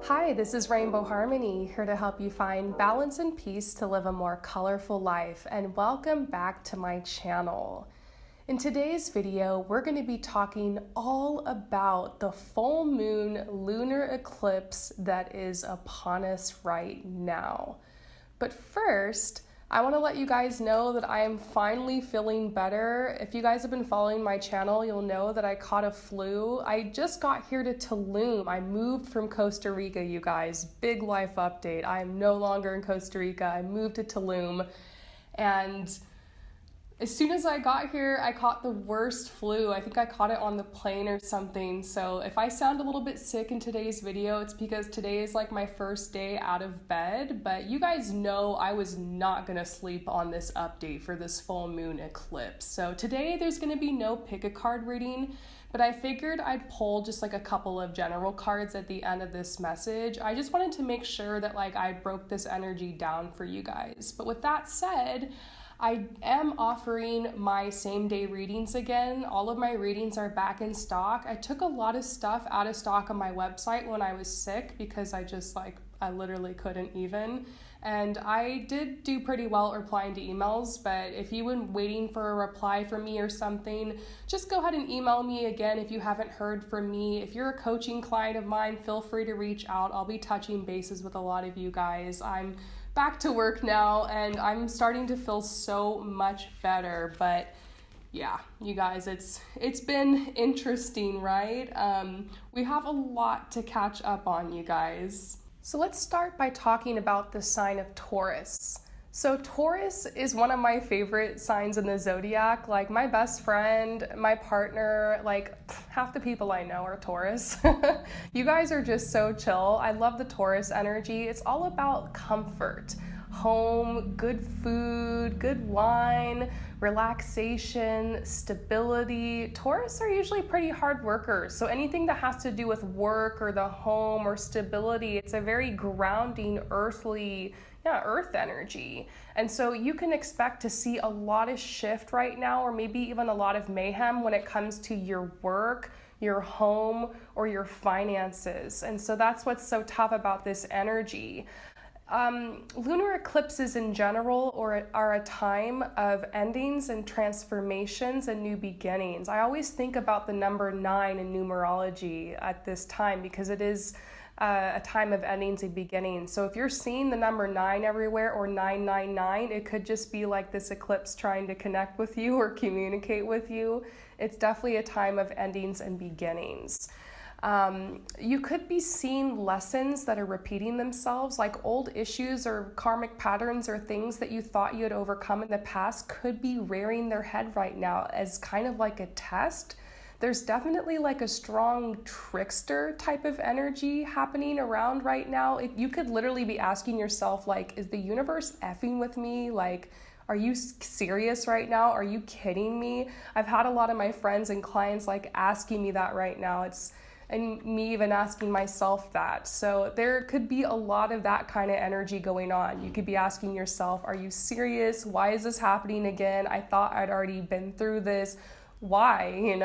Hi, this is Rainbow Harmony, here to help you find balance and peace to live a more colorful life, and welcome back to my channel. In today's video, we're going to be talking all about the full moon lunar eclipse that is upon us right now. But first, I want to let you guys know that I am finally feeling better. If you guys have been following my channel, you'll know that I caught a flu. I just got here to Tulum. I moved from Costa Rica, you guys. Big life update. I am no longer in Costa Rica. I moved to Tulum. And as soon as I got here, I caught the worst flu. I think I caught it on the plane or something. So if I sound a little bit sick in today's video, it's because today is like my first day out of bed. But you guys know I was not gonna sleep on this update for this full moon eclipse. So today there's gonna be no pick a card reading, but I figured I'd pull just like a couple of general cards at the end of this message. I just wanted to make sure that like I broke this energy down for you guys. But with that said, I am offering my same day readings again. All of my readings are back in stock. I took a lot of stuff out of stock on my website when I was sick because I literally couldn't even. And I did do pretty well replying to emails, but if you've been waiting for a reply from me or something, just go ahead and email me again if you haven't heard from me. If you're a coaching client of mine, feel free to reach out. I'll be touching bases with a lot of you guys. I'm back to work now and I'm starting to feel so much better, but yeah, you guys, it's been interesting, right? We have a lot to catch up on, you guys. So let's start by talking about the sign of Taurus. So Taurus is one of my favorite signs in the zodiac. Like my best friend, my partner, like half the people I know are Taurus. You guys are just so chill. I love the Taurus energy. It's all about comfort, home, good food, good wine, relaxation, stability. Taurus are usually pretty hard workers. So anything that has to do with work or the home or stability, it's a very grounding, earthly, earth energy. And so you can expect to see a lot of shift right now, or maybe even a lot of mayhem when it comes to your work, your home, or your finances. And so that's what's so tough about this energy. Lunar eclipses in general are a time of endings and transformations and new beginnings. I always think about the number 9 in numerology at this time because it is a time of endings and beginnings. So if you're seeing the number 9 everywhere or 999, it could just be like this eclipse trying to connect with you or communicate with you. It's definitely a time of endings and beginnings. You could be seeing lessons that are repeating themselves, like old issues or karmic patterns or things that you thought you had overcome in the past could be rearing their head right now as kind of like a test. There's definitely like a strong trickster type of energy happening around right now. You could literally be asking yourself, like, is the universe effing with me? Like, are you serious right now? Are you kidding me? I've had a lot of my friends and clients like asking me that right now. And me even asking myself that. So there could be a lot of that kind of energy going on. You could be asking yourself, are you serious? Why is this happening again? I thought I'd already been through this. Why,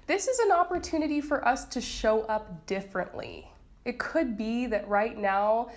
This is an opportunity for us to show up differently. It could be that right now,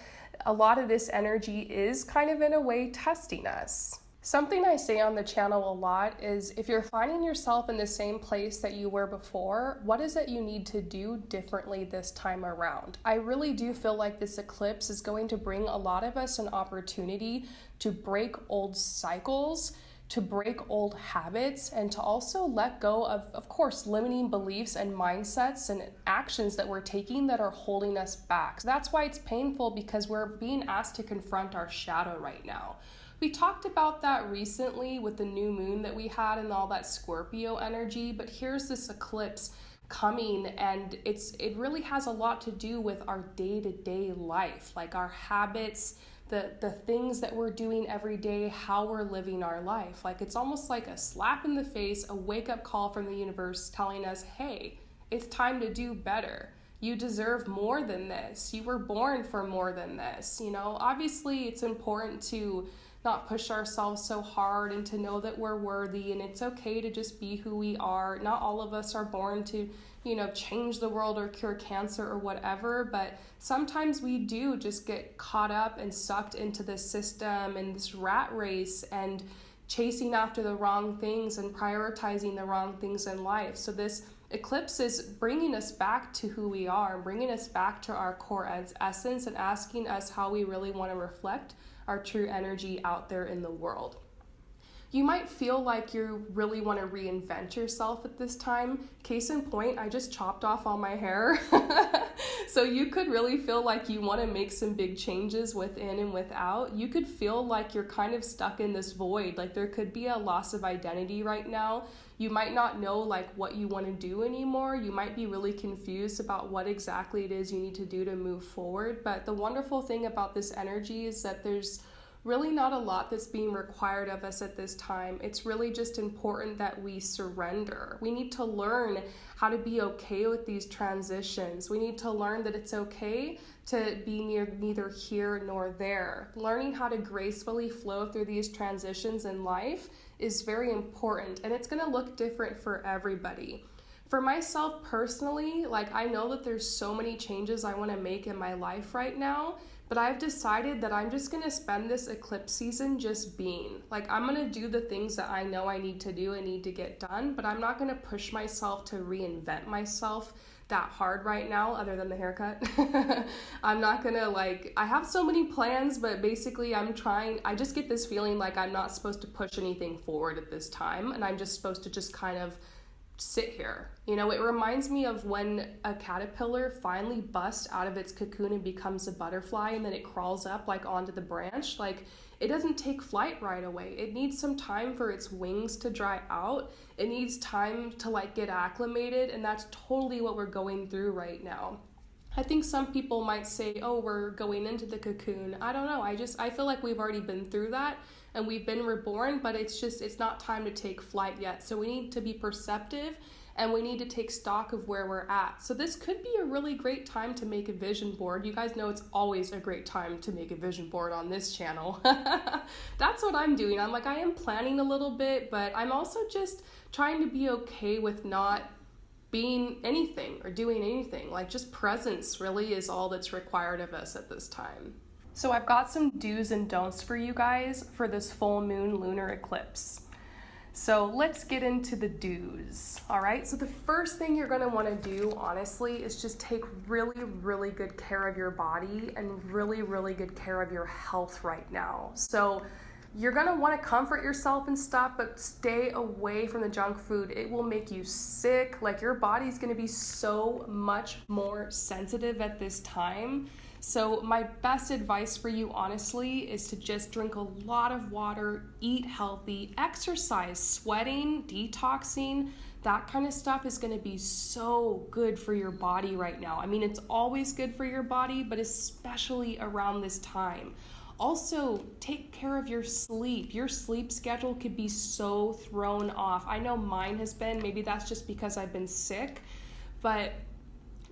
a lot of this energy is kind of in a way testing us. Something I say on the channel a lot is if you're finding yourself in the same place that you were before, what is it you need to do differently this time around? I really do feel like this eclipse is going to bring a lot of us an opportunity to break old cycles, to break old habits, and to also let go of course, limiting beliefs and mindsets and actions that we're taking that are holding us back. So that's why it's painful, because we're being asked to confront our shadow right now. We talked about that recently with the new moon that we had and all that Scorpio energy, but here's this eclipse coming, and it really has a lot to do with our day-to-day life, like our habits, the things that we're doing every day, how we're living our life. Like it's almost like a slap in the face, a wake-up call from the universe telling us, hey, it's time to do better. You deserve more than this. You were born for more than this. Obviously it's important to not push ourselves so hard, and to know that we're worthy and it's okay to just be who we are. Not all of us are born to, change the world or cure cancer or whatever, but sometimes we do just get caught up and sucked into this system and this rat race and chasing after the wrong things and prioritizing the wrong things in life. So this eclipse is bringing us back to who we are, bringing us back to our core essence, and asking us how we really want to reflect our true energy out there in the world. You might feel like you really want to reinvent yourself at this time. Case in point, I just chopped off all my hair. So you could really feel like you want to make some big changes within and without. You could feel like you're kind of stuck in this void. Like there could be a loss of identity right now. You might not know like what you want to do anymore. You might be really confused about what exactly it is you need to do to move forward. But the wonderful thing about this energy is that there's really not a lot that's being required of us at this time. It's really just important that we surrender. We need to learn how to be okay with these transitions. We need to learn that it's okay to be neither here nor there. Learning how to gracefully flow through these transitions in life is very important, and it's going to look different for everybody. For myself personally, I know that there's so many changes I want to make in my life right now, but I've decided that I'm just going to spend this eclipse season just being. I'm going to do the things that I know I need to do and need to get done, but I'm not going to push myself to reinvent myself that hard right now, other than the haircut. I'm not going to I have so many plans, but basically I just get this feeling like I'm not supposed to push anything forward at this time, and I'm just supposed to just kind of sit here. It reminds me of when a caterpillar finally busts out of its cocoon and becomes a butterfly, and then it crawls up onto the branch. It doesn't take flight right away. It needs some time for its wings to dry out. It needs time to get acclimated, and that's totally what we're going through right now. I think some people might say, oh, we're going into the cocoon. I don't know. I feel like we've already been through that and we've been reborn, but it's not time to take flight yet. So we need to be perceptive and we need to take stock of where we're at. So this could be a really great time to make a vision board. You guys know it's always a great time to make a vision board on this channel. That's what I'm doing. I am planning a little bit, but I'm also just trying to be okay with not being anything or doing anything. Just presence really is all that's required of us at this time. So I've got some do's and don'ts for you guys for this full moon lunar eclipse. So let's get into the do's. All right, so the first thing you're gonna wanna do, honestly, is just take really, really good care of your body and really, really good care of your health right now. So you're gonna wanna comfort yourself and stuff, but stay away from the junk food. It will make you sick. Your body's gonna be so much more sensitive at this time. So my best advice for you, honestly, is to just drink a lot of water, eat healthy, exercise, sweating, detoxing. That kind of stuff is going to be so good for your body right now. It's always good for your body, but especially around this time. Also, take care of your sleep. Your sleep schedule could be so thrown off. I know mine has been. Maybe that's just because I've been sick, but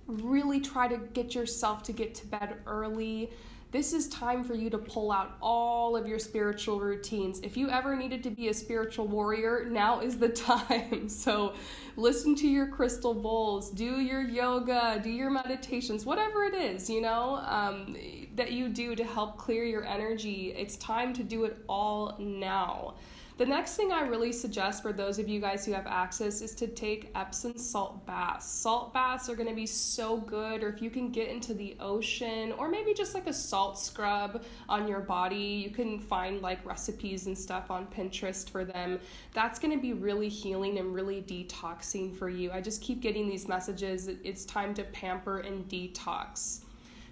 really try to get yourself to get to bed early. This is time for you to pull out all of your spiritual routines. If you ever needed to be a spiritual warrior, now is the time. So listen to your crystal bowls, do your yoga, do your meditations, whatever it is, that you do to help clear your energy. It's time to do it all now. The next thing I really suggest for those of you guys who have access is to take Epsom salt baths. Salt baths are going to be so good, or if you can get into the ocean, or maybe just a salt scrub on your body. You can find recipes and stuff on Pinterest for them. That's going to be really healing and really detoxing for you. I just keep getting these messages. It's time to pamper and detox.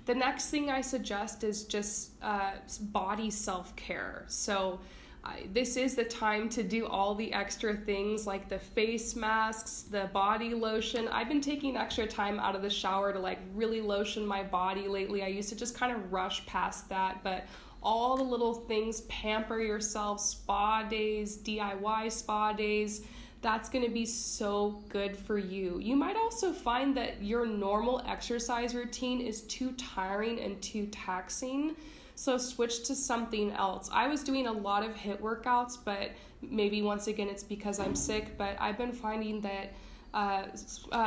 The next thing I suggest is just body self-care. So this is the time to do all the extra things like the face masks, the body lotion. I've been taking extra time out of the shower to really lotion my body lately. I used to just kind of rush past that, but all the little things, pamper yourself, spa days, DIY spa days, that's going to be so good for you. You might also find that your normal exercise routine is too tiring and too taxing. So switch to something else. I was doing a lot of HIIT workouts, but maybe once again it's because I'm sick, but I've been finding that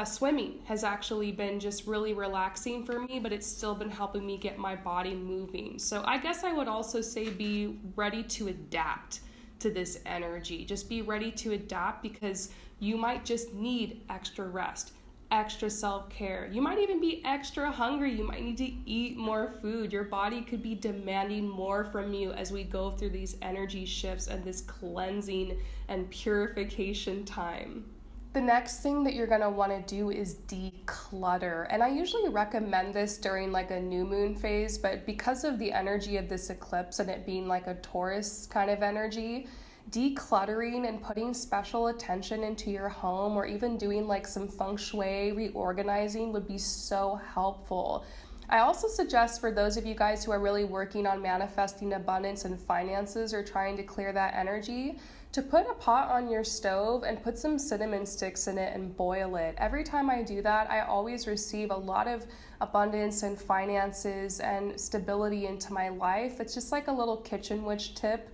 swimming has actually been just really relaxing for me, but it's still been helping me get my body moving. So I guess I would also say be ready to adapt to this energy. Just be ready to adapt, because you might just need extra rest, extra self-care. You might even be extra hungry. You might need to eat more food. Your body could be demanding more from you as we go through these energy shifts and this cleansing and purification time. The next thing that you're going to want to do is declutter. And I usually recommend this during like a new moon phase, but because of the energy of this eclipse and it being like a Taurus kind of energy, decluttering and putting special attention into your home, or even doing like some feng shui reorganizing, would be so helpful. I also suggest for those of you guys who are really working on manifesting abundance and finances, or trying to clear that energy, to put a pot on your stove and put some cinnamon sticks in it and boil it. Every time I do that, I always receive a lot of abundance and finances and stability into my life. It's just like a little kitchen witch tip.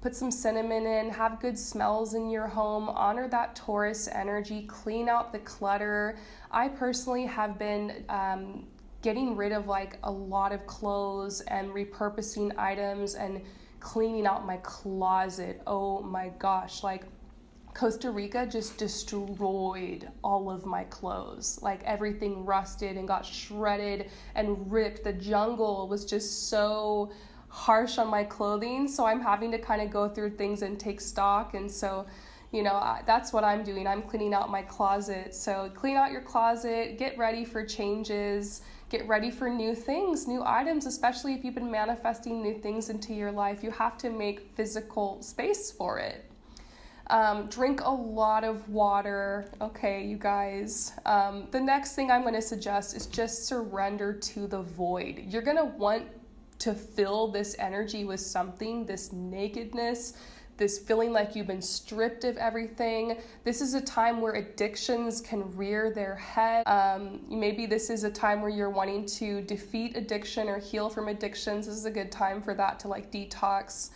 Put some cinnamon in, have good smells in your home, honor that Taurus energy, clean out the clutter. I personally have been getting rid of like a lot of clothes and repurposing items and cleaning out my closet. Oh my gosh, like Costa Rica just destroyed all of my clothes. Like everything rusted and got shredded and ripped. The jungle was just so harsh on my clothing, so I'm having to kind of go through things and take stock. And so, you know, that's what I'm doing. I'm cleaning out my closet. So clean out your closet, get ready for changes, get ready for new things, new items, especially if you've been manifesting new things into your life. You have to make physical space for it. Drink a lot of water. Okay, you guys. The next thing I'm going to suggest is just surrender to the void. You're going to want to fill this energy with something, this nakedness, this feeling like you've been stripped of everything. This is a time where addictions can rear their head. Maybe this is a time where you're wanting to defeat addiction or heal from addictions. This is a good time for that, to like detox.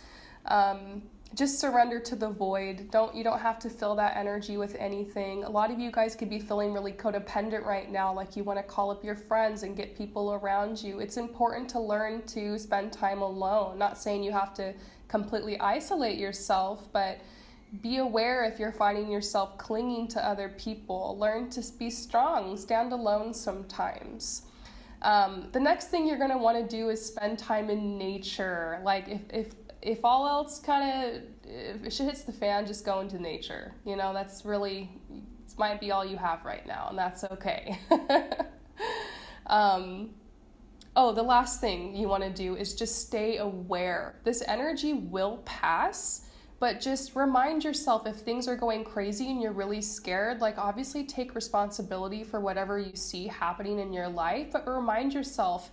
Just surrender to the void. You don't have to fill that energy with anything. A lot of you guys could be feeling really codependent right now, like you want to call up your friends and get people around you. It's important to learn to spend time alone. Not saying you have to completely isolate yourself, but be aware if you're finding yourself clinging to other people. Learn to be strong, stand alone sometimes. The next thing you're going to want to do is spend time in nature. Like if all else if shit hits the fan, just go into nature. You know, that's really, it might be all you have right now, and that's okay. The last thing you want to do is just stay aware. This energy will pass, but just remind yourself if things are going crazy and you're really scared, like obviously take responsibility for whatever you see happening in your life, but remind yourself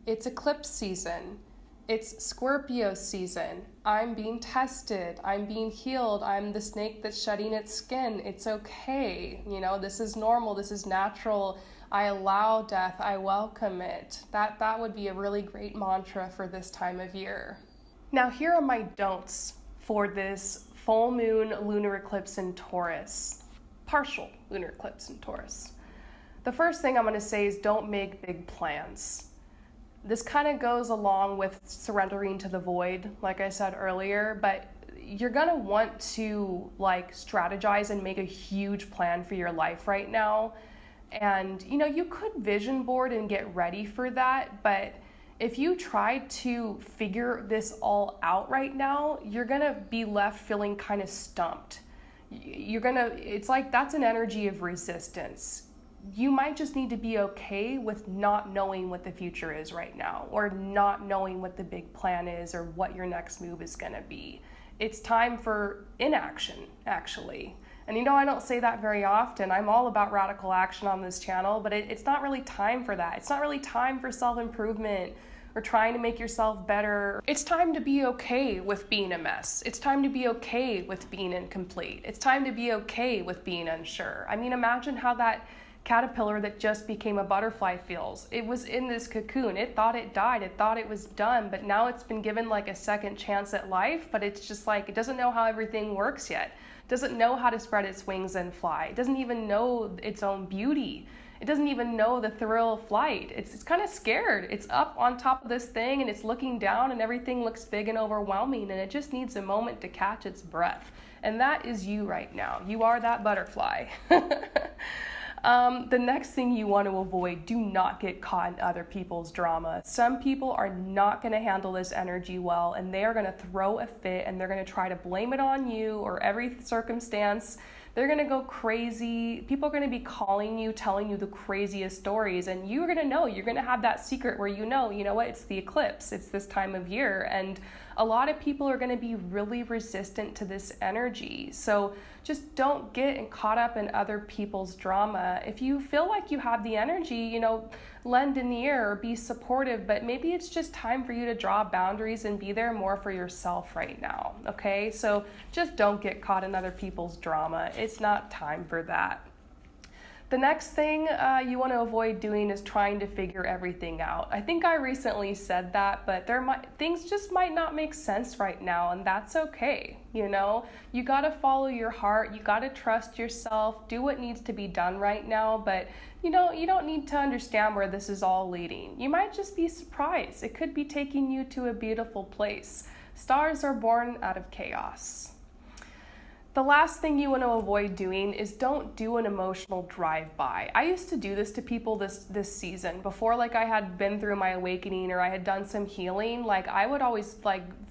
it's eclipse season. It's Scorpio season. I'm being tested. I'm being healed. I'm the snake that's shedding its skin. It's okay. You know, this is normal. This is natural. I allow death. I welcome it. That would be a really great mantra for this time of year. Now, here are my don'ts for this full moon lunar eclipse in Taurus. Partial lunar eclipse in Taurus. The first thing I'm going to say is don't make big plans. This kind of goes along with surrendering to the void, like I said earlier, but you're gonna want to like strategize and make a huge plan for your life right now. And you know, you could vision board and get ready for that, but if you try to figure this all out right now, you're gonna be left feeling kind of stumped. It's like that's an energy of resistance. You might just need to be okay with not knowing what the future is right now, or not knowing what the big plan is, or what your next move is going to be. It's time for inaction, actually. And you know, I don't say that very often. I'm all about radical action on this channel, but it's not really time for that. It's not really time for self-improvement or trying to make yourself better. It's time to be okay with being a mess. It's time to be okay with being incomplete. It's time to be okay with being unsure. I mean, imagine how that caterpillar that just became a butterfly feels. It was in this cocoon. It thought it died. It thought it was done, but now it's been given like a second chance at life, but it's just like it doesn't know how everything works yet. It doesn't know how to spread its wings and fly. It doesn't even know its own beauty. It doesn't even know the thrill of flight. It's kind of scared. It's up on top of this thing and it's looking down and everything looks big and overwhelming and it just needs a moment to catch its breath. And that is you right now. You are that butterfly. The next thing you want to avoid, do not get caught in other people's drama. Some people are not going to handle this energy well and they are going to throw a fit and they're going to try to blame it on you or every circumstance. They're going to go crazy. People are going to be calling you, telling you the craziest stories, and you're going to know, you're going to have that secret where you know what, it's the eclipse, it's this time of year, and a lot of people are going to be really resistant to this energy. So just don't get caught up in other people's drama. If you feel like you have the energy, lend an ear or be supportive, but maybe it's just time for you to draw boundaries and be there more for yourself right now, okay? So just don't get caught in other people's drama. It's not time for that. The next thing you want to avoid doing is trying to figure everything out. I think I recently said that, but things just might not make sense right now, and that's okay. You got to follow your heart. You got to trust yourself. Do what needs to be done right now, but you don't need to understand where this is all leading. You might just be surprised. It could be taking you to a beautiful place. Stars are born out of chaos. The last thing you want to avoid doing is don't do an emotional drive-by. I used to do this to people this season. Before I had been through my awakening or I had done some healing, I would always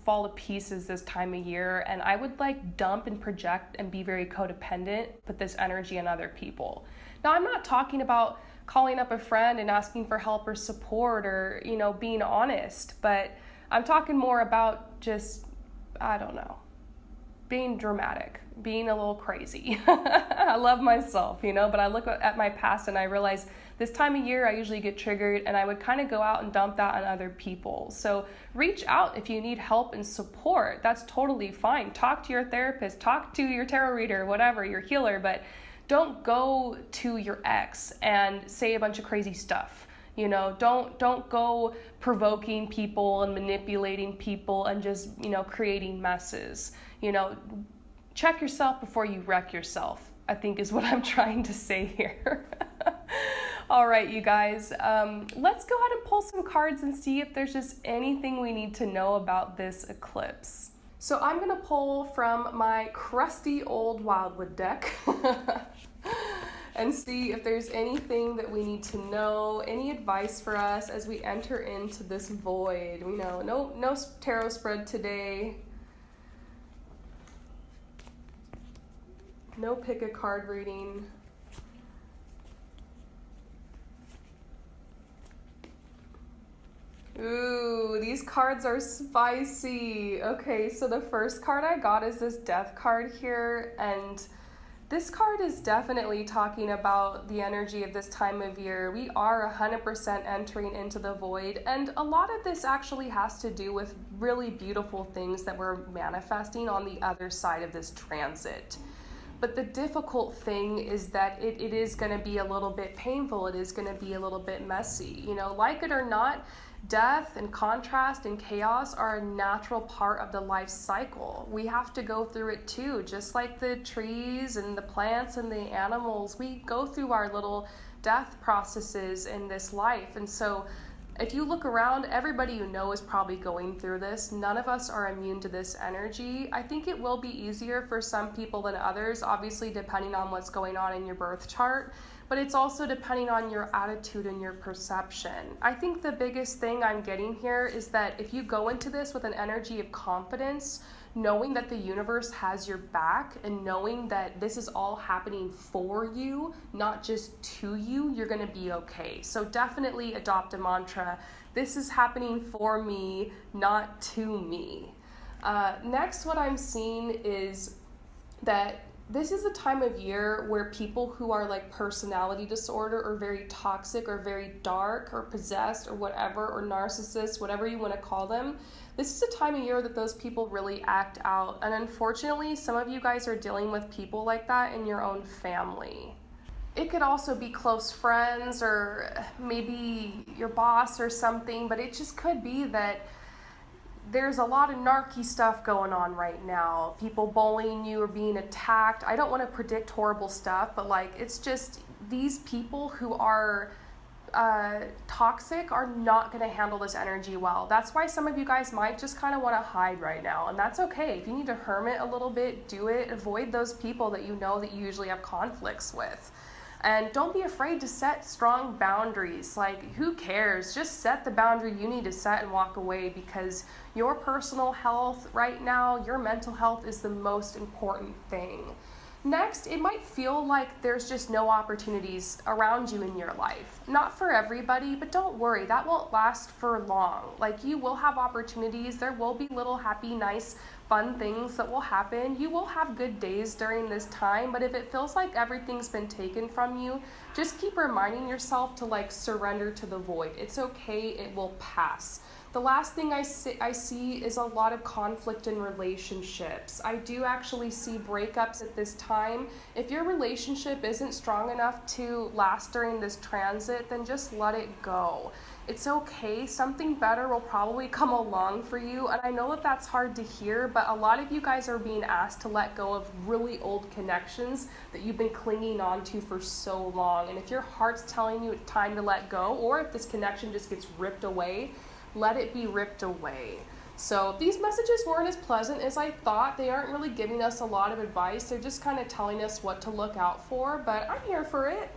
fall to pieces this time of year and I would dump and project and be very codependent, put this energy on other people. Now I'm not talking about calling up a friend and asking for help or support or, being honest, but I'm talking more about just, I don't know, being dramatic, being a little crazy. I love myself, but I look at my past and I realize this time of year I usually get triggered and I would kind of go out and dump that on other people. So reach out if you need help and support. That's totally fine. Talk to your therapist, talk to your tarot reader, whatever, your healer, but don't go to your ex and say a bunch of crazy stuff. Don't go provoking people and manipulating people and just, creating messes. Check yourself before you wreck yourself, I think is what I'm trying to say here. All right, you guys, let's go ahead and pull some cards and see if there's just anything we need to know about this eclipse. So I'm going to pull from my crusty old Wildwood deck and see if there's anything that we need to know, any advice for us as we enter into this void. No tarot spread today. No pick a card reading. Ooh, these cards are spicy. Okay, so the first card I got is this Death card here, and this card is definitely talking about the energy of this time of year. We are 100% entering into the void, and a lot of this actually has to do with really beautiful things that we're manifesting on the other side of this transit. But the difficult thing is that it is going to be a little bit painful. It is going to be a little bit messy. Like it or not, death and contrast and chaos are a natural part of the life cycle. We have to go through it too, just like the trees and the plants and the animals. We go through our little death processes in this life. And so if you look around, everybody is probably going through this. None of us are immune to this energy. I think it will be easier for some people than others, obviously depending on what's going on in your birth chart, but it's also depending on your attitude and your perception. I think the biggest thing I'm getting here is that if you go into this with an energy of confidence, knowing that the universe has your back and knowing that this is all happening for you, not just to you, you're going to be okay. So definitely adopt a mantra. This is happening for me, not to me. Next, what I'm seeing is that this is a time of year where people who are personality disorder or very toxic or very dark or possessed or whatever, or narcissists, whatever you want to call them, this is a time of year that those people really act out. And unfortunately, some of you guys are dealing with people like that in your own family. It could also be close friends or maybe your boss or something, but it just could be that there's a lot of narky stuff going on right now. People bullying you or being attacked. I don't want to predict horrible stuff, but like it's just these people who are toxic are not going to handle this energy well. That's why some of you guys might just kind of want to hide right now, and that's okay. If you need to hermit a little bit, do it. Avoid those people that you know that you usually have conflicts with. And don't be afraid to set strong boundaries. Like, who cares? Just set the boundary you need to set and walk away, because your personal health right now, your mental health is the most important thing. Next, it might feel like there's just no opportunities around you in your life. Not for everybody, but don't worry, that won't last for long. Like, you will have opportunities, there will be little happy, nice, fun things that will happen. You will have good days during this time, but if it feels like everything's been taken from you, just keep reminding yourself to like surrender to the void. It's okay, it will pass. The last thing I see is a lot of conflict in relationships. I do actually see breakups at this time. If your relationship isn't strong enough to last during this transit, then just let it go. It's okay. Something better will probably come along for you. And I know that that's hard to hear, but a lot of you guys are being asked to let go of really old connections that you've been clinging on to for so long. And if your heart's telling you it's time to let go, or if this connection just gets ripped away, let it be ripped away. So these messages weren't as pleasant as I thought. They aren't really giving us a lot of advice. They're just kind of telling us what to look out for, but I'm here for it.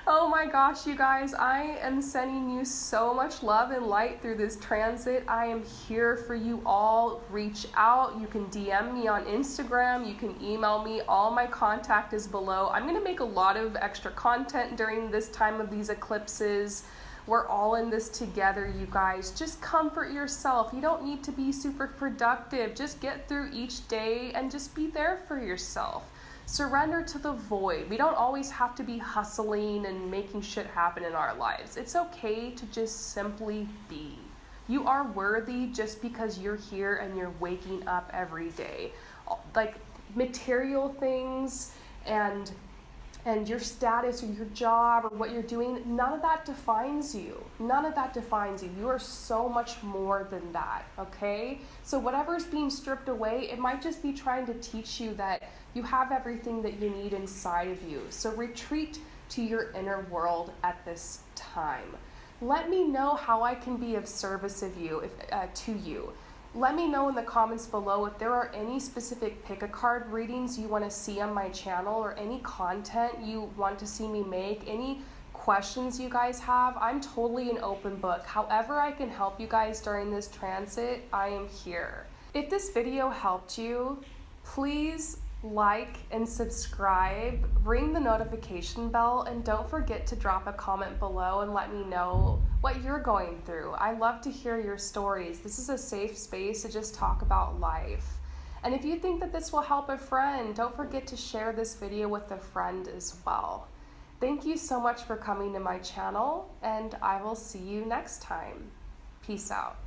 Oh my gosh, you guys, I am sending you so much love and light through this transit. I am here for you all. Reach out. You can DM me on Instagram. You can email me. All my contact is below. I'm going to make a lot of extra content during this time of these eclipses. We're all in this together, you guys. Just comfort yourself. You don't need to be super productive. Just get through each day and just be there for yourself. Surrender to the void. We don't always have to be hustling and making shit happen in our lives. It's okay to just simply be. You are worthy just because you're here and you're waking up every day. Like material things and your status or your job or what you're doing, none of that defines you. None of that defines you. You are so much more than that, okay? So whatever's being stripped away, it might just be trying to teach you that you have everything that you need inside of you. So retreat to your inner world at this time. Let me know how I can be of service of you, to you. Let me know in the comments below if there are any specific pick-a-card readings you want to see on my channel, or any content you want to see me make, any questions you guys have. I'm totally an open book. However I can help you guys during this transit, I am here. If this video helped you, please like and subscribe, ring the notification bell, and don't forget to drop a comment below and let me know what you're going through. I love to hear your stories. This is a safe space to just talk about life. And if you think that this will help a friend, don't forget to share this video with a friend as well. Thank you so much for coming to my channel, and I will see you next time. Peace out.